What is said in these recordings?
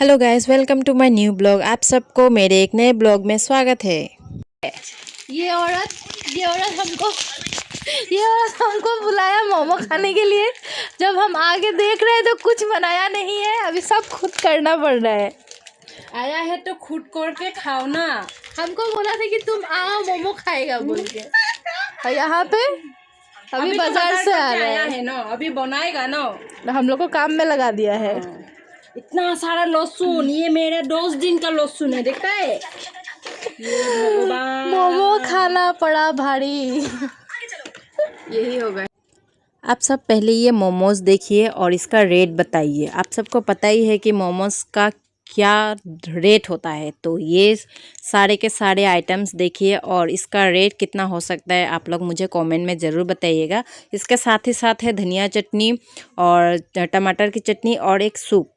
Hello guys, welcome to my new blog. आप सबको मेरे एक नए ब्लॉग में स्वागत है। ये औरत हमको बुलाया मोमो खाने के लिए। जब हम आगे देख रहे हैं तो कुछ बनाया नहीं है, अभी सब खुद करना पड़ रहा है। आया है तो खुद करके खाओ ना। हमको बोला था कि तुम आओ मोमो खाएगा बोल के। और यहाँ पे अभी बाजार से आ रहा है ना, अभी बनाएगा ना। हम लोग को काम में लगा दिया है। इतना सारा लहसुन, ये मेरे 10 दिन का लहसुन है, देखता है। ये भगवान, मोमो खाना पड़ा भारी। यही होगा। आप सब पहले ये मोमोज देखिए और इसका रेट बताइए। आप सबको पता ही है कि मोमोज का क्या रेट होता है, तो ये सारे के सारे आइटम्स देखिए और इसका रेट कितना हो सकता है आप लोग मुझे कमेंट में ज़रूर बताइएगा। इसके साथ ही साथ है धनिया चटनी और टमाटर की चटनी और एक सूप।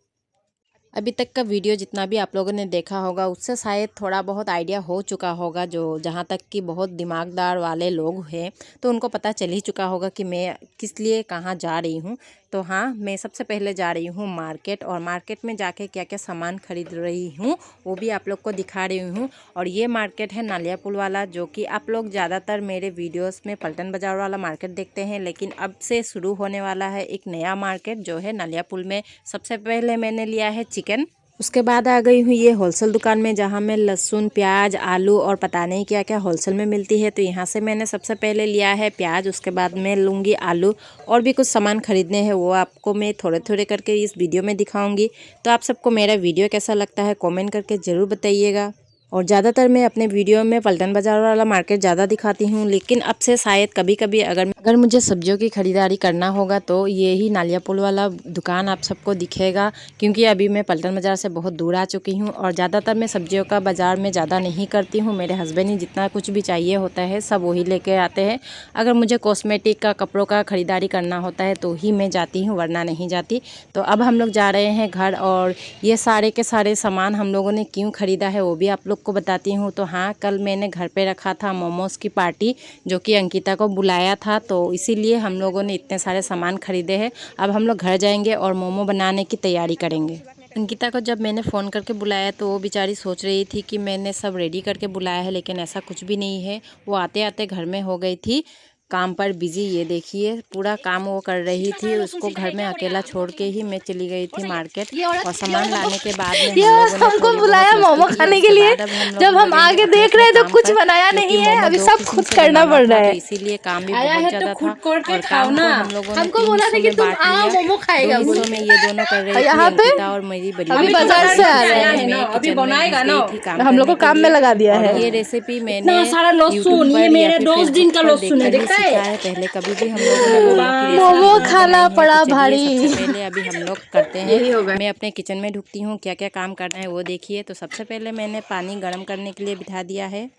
अभी तक का वीडियो जितना भी आप लोगों ने देखा होगा उससे शायद थोड़ा बहुत आइडिया हो चुका होगा। जो जहाँ तक कि बहुत दिमागदार वाले लोग हैं तो उनको पता चल ही चुका होगा कि मैं किस लिए कहाँ जा रही हूँ। तो हाँ, मैं सबसे पहले जा रही हूँ मार्केट, और मार्केट में जाके क्या क्या सामान खरीद रही हूँ वो भी आप लोग को दिखा रही हूँ। और ये मार्केट है नालिया पुल वाला, जो कि आप लोग ज़्यादातर मेरे वीडियोस में पलटन बाज़ार वाला मार्केट देखते हैं, लेकिन अब से शुरू होने वाला है एक नया मार्केट जो है नालिया पुल में। सबसे पहले मैंने लिया है चिकन, उसके बाद आ गई हूँ ये होलसेल दुकान में जहाँ में लहसुन, प्याज, आलू और पता नहीं क्या क्या होलसेल में मिलती है। तो यहाँ से मैंने सबसे पहले लिया है प्याज, उसके बाद मैं लूँगी आलू और भी कुछ सामान खरीदने हैं, वो आपको मैं थोड़े थोड़े करके इस वीडियो में दिखाऊंगी। तो आप सबको मेरा वीडियो कैसा लगता है कमेंट करके ज़रूर बताइएगा। और ज़्यादातर मैं अपने वीडियो में पलटन बाज़ार वाला मार्केट ज़्यादा दिखाती हूँ, लेकिन अब से शायद कभी कभी अगर मुझे सब्जियों की ख़रीदारी करना होगा तो ये ही नालिया पुल वाला दुकान आप सबको दिखेगा, क्योंकि अभी मैं पलटन बाज़ार से बहुत दूर आ चुकी हूँ। और ज़्यादातर मैं सब्जियों का बाज़ार में ज़्यादा नहीं करती हूँ। मेरे हस्बैंड ही जितना कुछ भी चाहिए होता है सब वही लेके आते हैं। अगर मुझे कॉस्मेटिक का, कपड़ों का ख़रीदारी करना होता है तो ही मैं जाती हूँ, वरना नहीं जाती। तो अब हम लोग जा रहे हैं घर, और ये सारे के सारे सामान हम लोगों ने क्यों ख़रीदा है वो भी आप लोग को बताती हूँ। तो हाँ, कल मैंने घर पे रखा था मोमोज़ की पार्टी, जो कि अंकिता को बुलाया था, तो इसीलिए हम लोगों ने इतने सारे सामान खरीदे हैं। अब हम लोग घर जाएंगे और मोमो बनाने की तैयारी करेंगे। अंकिता को जब मैंने फ़ोन करके बुलाया तो वो बेचारी सोच रही थी कि मैंने सब रेडी करके बुलाया है, लेकिन ऐसा कुछ भी नहीं है। वो आते आते घर में हो गई थी काम पर बिजी। ये देखिए पूरा काम वो कर रही थी, उसको घर में अकेला छोड़ के ही मैं चली गई थी मार्केट। और सामान लाने के बाद में ये हमको बुलाया मोमो खाने के लिए। जब हम आगे देख रहे हैं तो कुछ बनाया नहीं है, अभी सब खुद करना पड़ रहा है। इसीलिए काम भी आया बहुत है ज़्यादा तो खुद था। करके और खाओ काम ना। को हम लोगों ने हमको 3 बोला था हिस्सों कि में तुम बांट आओ लिया। मोमो खाएगा 2 बोल हिस्सों के। में ये दोनों कर रही थी, यहाँ पे अंकिता और मेरी बड़ी अभी बेटी। बाजार से आ रहे हैं ना, अभी बनाएगा ना। हम लोग को काम में लगा दिया है। ये रेसिपी मैंने इतना सारा यूट्यूब लहसुन, ये पर या मेरे फिर 10 दिन फेसबुक का पर लहसुन है, देखकर ही देखता सीखा है। है। पहले कभी भी हम लोगों ने मोमो की रेसिपी मोमो नहीं खाना बनाई है। पड़ा तो चलिए भारी। सबसे पहले अभी हम लोग करते हैं। यही होगा। मैं अपने किचन में ढुकती हूँ, क्या क्या काम करना है वो देखिए। तो सबसे पहले मैंने पानी गर्म करने के लिए बिठा दिया है।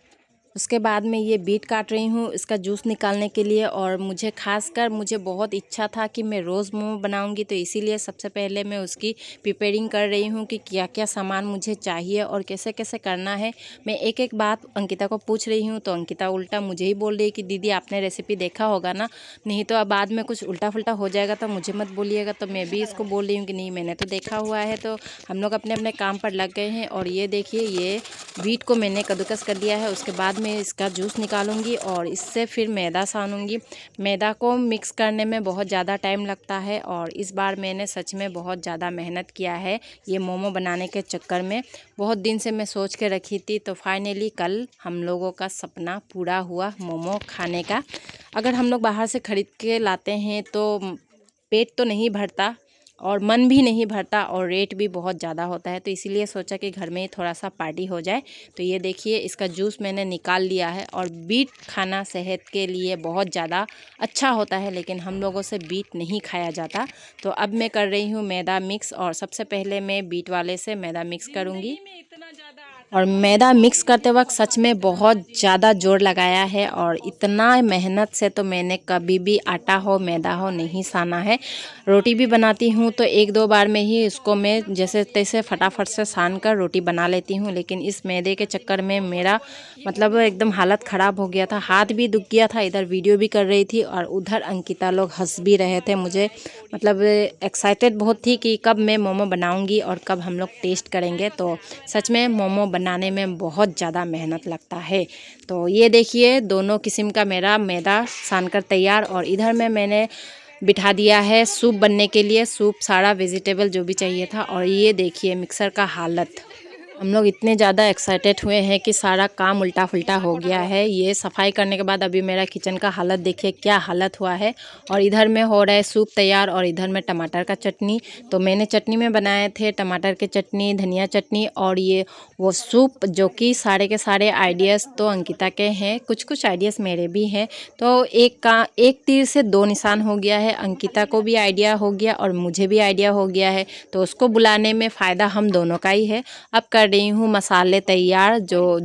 उसके बाद मैं ये बीट काट रही हूँ इसका जूस निकालने के लिए। और मुझे बहुत इच्छा था कि मैं रोज़ मोमो बनाऊँगी, तो इसीलिए सबसे पहले मैं उसकी प्रिपेयरिंग कर रही हूँ कि क्या क्या सामान मुझे चाहिए और कैसे कैसे करना है। मैं एक एक बात अंकिता को पूछ रही हूँ, तो अंकिता उल्टा मुझे ही बोल रही है कि दीदी आपने रेसिपी देखा होगा ना, नहीं तो अब बाद में कुछ उल्टा फुल्टा हो जाएगा तो मुझे मत बोलिएगा। तो मैं भी इसको बोल रही हूँ कि नहीं, मैंने तो देखा हुआ है। तो हम लोग अपने अपने काम पर लग गए हैं। और ये देखिए, ये बीट को मैंने कद्दूकस कर दिया है। उसके बाद मैं इसका जूस निकालूंगी और इससे फिर मैदा सानूंगी। मैदा को मिक्स करने में बहुत ज़्यादा टाइम लगता है, और इस बार मैंने सच में बहुत ज़्यादा मेहनत किया है ये मोमो बनाने के चक्कर में। बहुत दिन से मैं सोच के रखी थी, तो फाइनली कल हम लोगों का सपना पूरा हुआ मोमो खाने का। अगर हम लोग बाहर से ख़रीद के लाते हैं तो पेट तो नहीं भरता और मन भी नहीं भरता, और रेट भी बहुत ज़्यादा होता है। तो इसीलिए सोचा कि घर में ही थोड़ा सा पार्टी हो जाए। तो ये देखिए, इसका जूस मैंने निकाल लिया है। और बीट खाना सेहत के लिए बहुत ज़्यादा अच्छा होता है, लेकिन हम लोगों से बीट नहीं खाया जाता। तो अब मैं कर रही हूँ मैदा मिक्स, और सबसे पहले मैं बीट वाले से मैदा मिक्स करूँगी। और मैदा मिक्स करते वक्त सच में बहुत ज़्यादा जोर लगाया है, और इतना मेहनत से तो मैंने कभी भी आटा हो मैदा हो नहीं साना है। रोटी भी बनाती हूँ हूँ तो एक दो बार में ही इसको मैं जैसे तैसे फटाफट से सान कर रोटी बना लेती हूँ, लेकिन इस मैदे के चक्कर में मेरा मतलब एकदम हालत ख़राब हो गया था, हाथ भी दुख गया था। इधर वीडियो भी कर रही थी और उधर अंकिता लोग हंस भी रहे थे। मुझे मतलब एक्साइटेड बहुत थी कि कब मैं मोमो बनाऊँगी और कब हम लोग टेस्ट करेंगे। तो सच में मोमो बनाने में बहुत ज़्यादा मेहनत लगता है। तो ये देखिए दोनों किस्म का मेरा मैदा सान कर तैयार, और इधर में मैंने बिठा दिया है सूप बनने के लिए। सूप सारा वेजिटेबल जो भी चाहिए था। और ये देखिए मिक्सर का हालत, हम लोग इतने ज़्यादा एक्साइटेड हुए हैं कि सारा काम उल्टा फुल्टा हो गया है। ये सफाई करने के बाद अभी मेरा किचन का हालत देखिए क्या हालत हुआ है। और इधर में हो रहा है सूप तैयार और इधर में टमाटर का चटनी। तो मैंने चटनी में बनाए थे टमाटर की चटनी, धनिया चटनी, और ये वो सूप जो कि सारे के सारे आइडियाज़ तो अंकिता के हैं, कुछ कुछ आइडियाज़ मेरे भी हैं। तो एक तीर से दो निशान हो गया है। अंकिता को भी आइडिया हो गया और मुझे भी आइडिया हो गया है। तो उसको बुलाने में फ़ायदा हम दोनों का ही है। अब कर रही हूँ मसाले तैयार, जो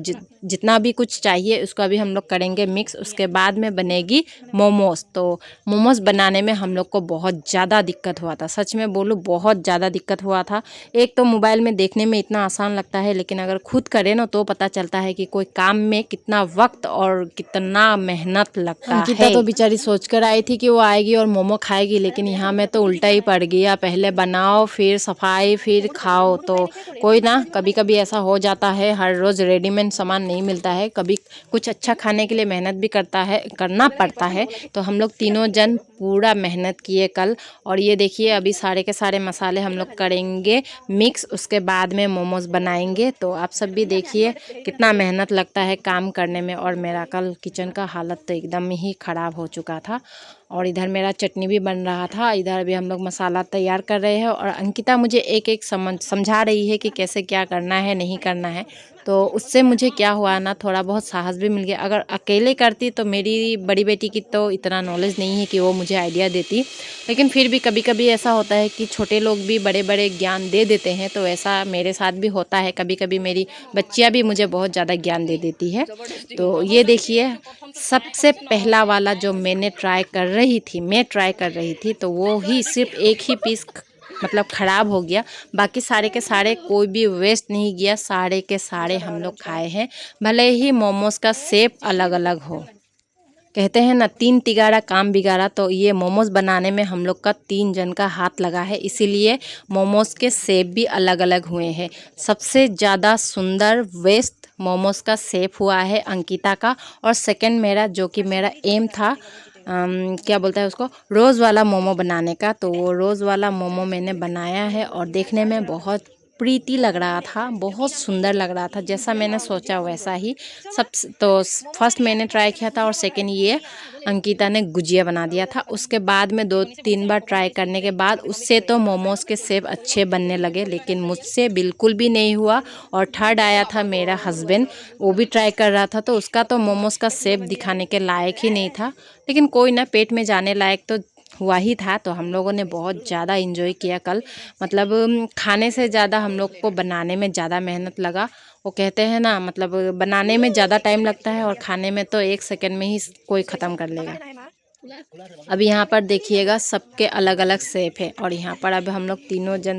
जितना भी कुछ चाहिए उसको अभी हम लोग करेंगे मिक्स। उसके बाद में बनेगी मोमोज़। तो मोमोज़ बनाने में हम लोग को बहुत ज़्यादा दिक्कत हुआ था, सच में बोलूँ बहुत ज़्यादा दिक्कत हुआ था। एक तो मोबाइल में देखने में इतना आसान लगता है, लेकिन अगर खुद करें ना तो पता चलता है कि कोई काम में कितना वक्त और कितना मेहनत लगता है। अंकिता तो बेचारी सोच कर आई थी कि वो आएगी और मोमो खाएगी, लेकिन यहाँ में तो उल्टा ही पड़ गया, पहले बनाओ फिर सफाई फिर खाओ। तो कोई ना, कभी कभी ऐसा हो जाता है, हर रोज़ रेडीमेड सामान नहीं मिलता है, कभी कुछ अच्छा खाने के लिए मेहनत भी करना पड़ता है। तो हम लोग तीनों जन पूरा मेहनत किए कल। और ये देखिए अभी सारे के सारे मसाले हम लोग करेंगे मिक्स, उसके बाद में मोमोज़ बनाएंगे। तो आप सब भी देखिए कितना मेहनत लगता है काम करने में। और मेरा कल किचन का हालत तो एकदम ही ख़राब हो चुका था। और इधर मेरा चटनी भी बन रहा था, इधर भी हम लोग मसाला तैयार कर रहे हैं। और अंकिता मुझे एक एक समझा रही है कि कैसे क्या करना है नहीं करना है। तो उससे मुझे क्या हुआ ना, थोड़ा बहुत साहस भी मिल गया। अगर अकेले करती तो मेरी बड़ी बेटी की तो इतना नॉलेज नहीं है कि वो मुझे आइडिया देती, लेकिन फिर भी कभी कभी ऐसा होता है कि छोटे लोग भी बड़े बड़े ज्ञान दे देते हैं। तो ऐसा मेरे साथ भी होता है, कभी कभी मेरी बच्चियाँ भी मुझे बहुत ज़्यादा ज्ञान दे देती है। तो ये देखिए सबसे पहला वाला जो मैं ट्राई कर रही थी तो वो ही सिर्फ एक ही पीस मतलब ख़राब हो गया। बाकी सारे के सारे कोई भी वेस्ट नहीं गया, सारे के सारे हम लोग खाए हैं, भले ही मोमोज़ का शेप अलग अलग हो। कहते हैं ना तीन तिगाड़ा काम बिगाड़ा। तो ये मोमोज़ बनाने में हम लोग का 3 जन का हाथ लगा है, इसीलिए मोमोज़ के शेप भी अलग अलग हुए हैं। सबसे ज़्यादा सुंदर वेस्ट मोमोज़ का शेप हुआ है अंकिता का। और सेकंड मेरा, जो कि मेरा एम था क्या बोलता है उसको, रोज़ वाला मोमो बनाने का। तो वो रोज़ वाला मोमो मैंने बनाया है और देखने में बहुत प्रीति लग रहा था, बहुत सुंदर लग रहा था, जैसा मैंने सोचा वैसा ही सब। तो फर्स्ट मैंने ट्राई किया था और सेकंड ये अंकिता ने गुजिया बना दिया था। उसके बाद में 2-3 बार ट्राई करने के बाद उससे तो मोमोज़ के शेप अच्छे बनने लगे, लेकिन मुझसे बिल्कुल भी नहीं हुआ। और थर्ड आया था मेरा हस्बैंड, वो भी ट्राई कर रहा था, तो उसका तो मोमोज़ का शेप दिखाने के लायक ही नहीं था। लेकिन कोई ना, पेट में जाने लायक तो हुआ ही था। तो हम लोगों ने बहुत ज़्यादा एंजॉय किया कल। मतलब खाने से ज़्यादा हम लोग को बनाने में ज़्यादा मेहनत लगा। वो कहते हैं ना, मतलब बनाने में ज़्यादा टाइम लगता है और खाने में तो 1 सेकंड में ही कोई ख़त्म कर लेगा। अब यहाँ पर देखिएगा सबके अलग अलग शेप है। और यहाँ पर अब हम लोग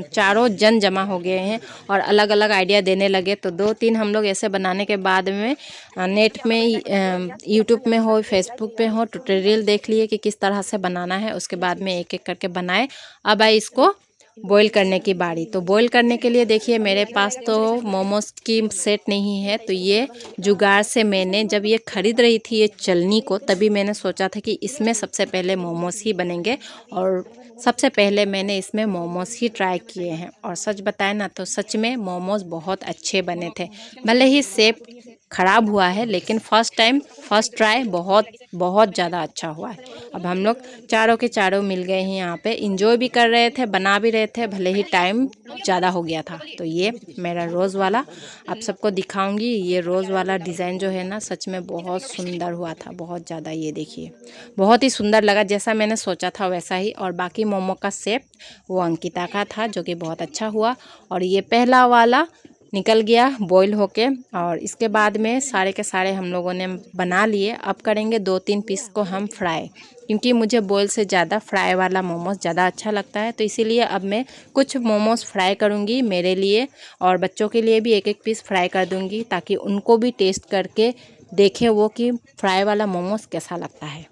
चारों जन जमा हो गए हैं और अलग अलग आइडिया देने लगे। तो 2-3 हम लोग ऐसे बनाने के बाद में नेट में यूट्यूब में हो फेसबुक पे हो ट्यूटोरियल देख लिए कि किस तरह से बनाना है। उसके बाद में एक एक करके बनाए। अब आई इसको बॉईल करने की बारी। तो बॉईल करने के लिए देखिए मेरे पास तो मोमोज़ की सेट नहीं है। तो ये जुगाड़ से मैंने जब ये ख़रीद रही थी ये चलनी को, तभी मैंने सोचा था कि इसमें सबसे पहले मोमोज़ ही बनेंगे। और सबसे पहले मैंने इसमें मोमोज़ ही ट्राई किए हैं। और सच बताएं ना तो सच में मोमोज़ बहुत अच्छे बने थे। भले ही शेप ख़राब हुआ है, लेकिन फर्स्ट ट्राई बहुत बहुत ज़्यादा अच्छा हुआ है। अब हम लोग चारों के चारों मिल गए हैं यहाँ पे, इंजॉय भी कर रहे थे, बना भी रहे थे, भले ही टाइम ज़्यादा हो गया था। तो ये मेरा रोज़ वाला आप सबको दिखाऊंगी। ये रोज़ वाला डिज़ाइन जो है ना सच में बहुत सुंदर हुआ था, बहुत ज़्यादा। ये देखिए बहुत ही सुंदर लगा, जैसा मैंने सोचा था वैसा ही। और बाकी मोमो का शेप वो अंकिता का था, जो कि बहुत अच्छा हुआ। और ये पहला वाला निकल गया बॉईल होके। और इसके बाद में सारे के सारे हम लोगों ने बना लिए। अब करेंगे 2-3 पीस को हम फ्राई, क्योंकि मुझे बॉईल से ज़्यादा फ्राई वाला मोमोज़ ज़्यादा अच्छा लगता है। तो इसीलिए अब मैं कुछ मोमोज़ फ्राई करूँगी मेरे लिए, और बच्चों के लिए भी 1-1 पीस फ्राई कर दूँगी, ताकि उनको भी टेस्ट करके देखें वो कि फ्राई वाला मोमोज़ कैसा लगता है।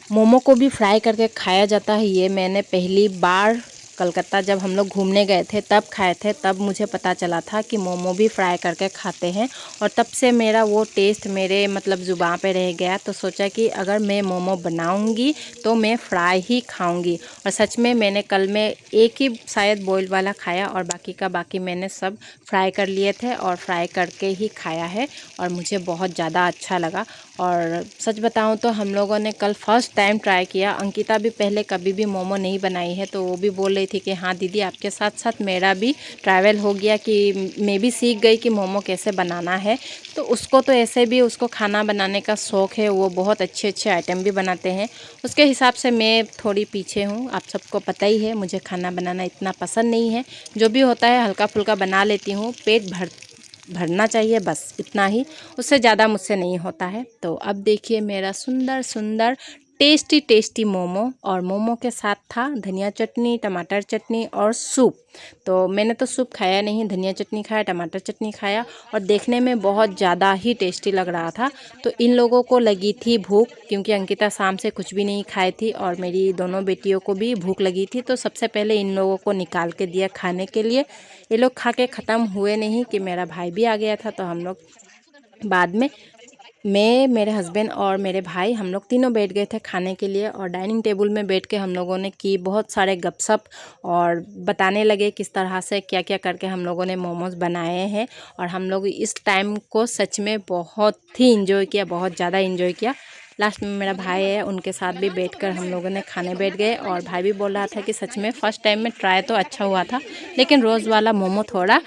मोमो को भी फ्राई करके खाया जाता है, ये मैंने पहली बार कलकत्ता जब हम लोग घूमने गए थे तब खाए थे। तब मुझे पता चला था कि मोमो भी फ्राई करके खाते हैं, और तब से मेरा वो टेस्ट मेरे मतलब ज़ुबान पे रह गया। तो सोचा कि अगर मैं मोमो बनाऊंगी तो मैं फ्राई ही खाऊंगी। और सच में मैंने कल में एक ही शायद बॉयल वाला खाया, और बाकी का बाकी मैंने सब फ्राई कर लिए थे और फ्राई करके ही खाया है, और मुझे बहुत ज़्यादा अच्छा लगा। और सच बताऊं तो हम लोगों ने कल फर्स्ट टाइम ट्राई किया। अंकिता भी पहले कभी भी मोमो नहीं बनाई है, तो वो भी बोल रही थी कि हाँ दीदी, आपके साथ साथ मेरा भी ट्रैवल हो गया कि मैं भी सीख गई कि मोमो कैसे बनाना है। तो उसको तो ऐसे भी उसको खाना बनाने का शौक़ है, वो बहुत अच्छे अच्छे आइटम भी बनाते हैं। उसके हिसाब से मैं थोड़ी पीछे हूँ, आप सबको पता ही है मुझे खाना बनाना इतना पसंद नहीं है। जो भी होता है हल्का फुल्का बना लेती हूँ, पेट भरना चाहिए बस, इतना ही, उससे ज़्यादा मुझसे नहीं होता है। तो अब देखिए मेरा सुंदर सुंदर टेस्टी टेस्टी मोमो, और मोमो के साथ था धनिया चटनी, टमाटर चटनी और सूप। तो मैंने तो सूप खाया नहीं, धनिया चटनी खाया, टमाटर चटनी खाया, और देखने में बहुत ज़्यादा ही टेस्टी लग रहा था। तो इन लोगों को लगी थी भूख, क्योंकि अंकिता शाम से कुछ भी नहीं खाई थी, और मेरी दोनों बेटियों को भी भूख लगी थी। तो सबसे पहले इन लोगों को निकाल के दिया खाने के लिए। ये लोग खा के ख़त्म हुए नहीं कि मेरा भाई भी आ गया था। तो हम लोग बाद में, मैं, मेरे हस्बैंड और मेरे भाई, हम लोग तीनों बैठ गए थे खाने के लिए। और डाइनिंग टेबल में बैठ के हम लोगों ने की बहुत सारे गपशप, और बताने लगे किस तरह से क्या क्या करके हम लोगों ने मोमोज़ बनाए हैं। और हम लोग इस टाइम को सच में बहुत ही इंजॉय किया, बहुत ज़्यादा इंजॉय किया। लास्ट में मेरा भाई है, उनके साथ भी बैठकर हम लोगों ने खाने बैठ गए। और भाई भी बोल रहा था कि सच में फ़र्स्ट टाइम में ट्राई तो अच्छा हुआ था, लेकिन रोज़ वाला मोमो थोड़ा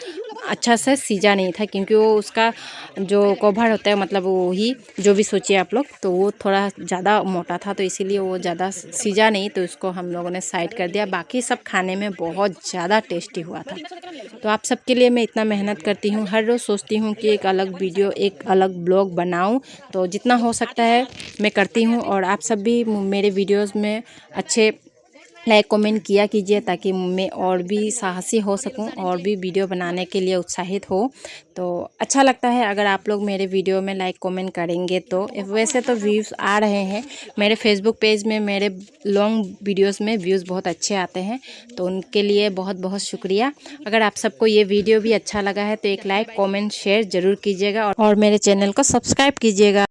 अच्छा से सीजा नहीं था, क्योंकि वो उसका जो कवर होता है, मतलब वो ही जो भी सोचिए आप लोग, तो वो थोड़ा ज़्यादा मोटा था, तो इसीलिए वो ज़्यादा सीजा नहीं। तो उसको हम लोगों ने साइड कर दिया। बाकी सब खाने में बहुत ज़्यादा टेस्टी हुआ था। तो आप सबके लिए मैं इतना मेहनत करती हूँ, हर रोज़ सोचती हूँ कि एक अलग वीडियो, एक अलग ब्लॉग बनाऊँ। तो जितना हो सकता है मैं करती हूँ। और आप सब भी मेरे वीडियोज़ में अच्छे लाइक कमेंट किया कीजिए, ताकि मैं और भी साहसी हो सकूं, और भी वीडियो बनाने के लिए उत्साहित हो। तो अच्छा लगता है अगर आप लोग मेरे वीडियो में लाइक कमेंट करेंगे। तो वैसे तो व्यूज़ आ रहे हैं मेरे फेसबुक पेज में, मेरे लॉन्ग वीडियोस में व्यूज़ बहुत अच्छे आते हैं, तो उनके लिए बहुत बहुत शुक्रिया। अगर आप सबको ये वीडियो भी अच्छा लगा है तो एक लाइक कमेंट शेयर ज़रूर कीजिएगा, और मेरे चैनल को सब्सक्राइब कीजिएगा।